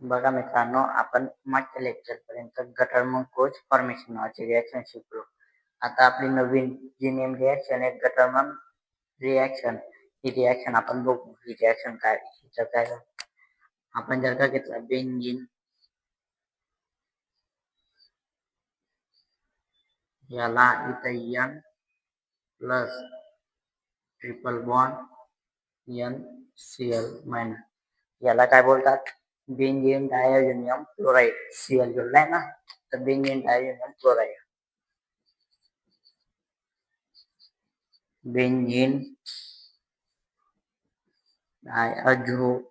बघा मित्रांनो, आपण मागच्या लेक्चरपर्यंत गटर कोच फॉर्मेशन नावाची रिॲक्शन शिकलो. आता आपली नवीन जी नेम रिॲक्शन आहे गटर रिॲक्शन. ही रिॲक्शन आपण बघू. ही रिॲक्शन काय, हिचं काय. आपण जर का घेतलं बेंझिन, याला इथं N plus triple bond NCl minus, याला काय बोलतात, बेंझिन डायझोनियम क्लोराइड. Cl जोडलाय ना, तर benzene diazonium chloride. Benzene diazonium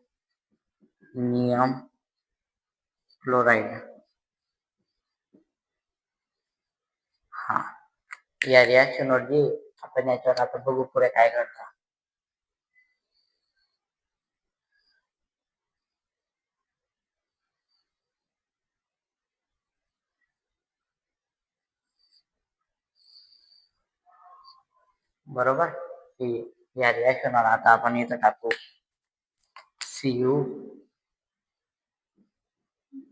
chloride. हा, या रिॲक्शन वर जी आपण याच्यावर आता बघू पुढे काय घडतं. बरोबर, की या रिॲक्शन वर आता आपण इथं टाकू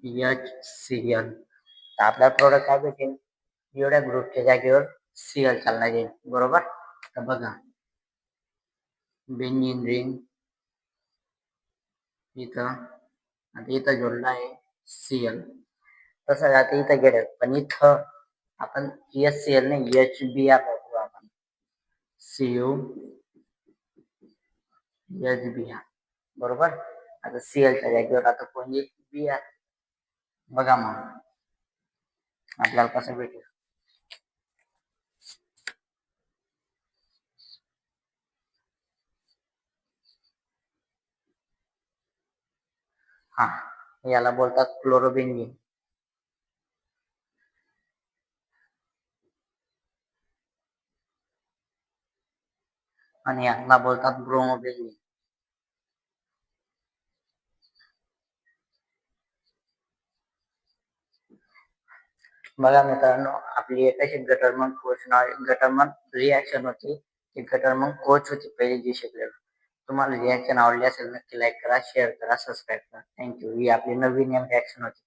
CuHCl. तर आपला प्रोडक्ट काय भेटेल, एवढ्या ग्रुपच्या जागेवर Cl चालणार आहे. बरोबर. तर बघा, बेंझिन रिंग इथं, आता इथं जोडला आहे Cl. तसं आता इथं गेलं, पण इथं आपण HCl नाही HBr वापरू. आपण CuHBr. बरोबर. आता Clच्या जागेवर आता कोण येईल, Br. बघा मग आपल्याला कसं भेटेल. हा, याला बोलतात क्लोरोबेंझिन. आणि याला बोलतात ब्रोमोबेंझिन. बघा मित्रांनो, आपली एक अशी गटरमन रिॲक्शन होती. ती गटरमन कोच होती पहिली जी शिकलेलो. तुम्हाला रिॲक्शन आवडली असेल नक्की लाईक करा, शेअर करा, सबस्क्राईब करा. थँक्यू. ही आपली नवीन रिॲक्शन होती.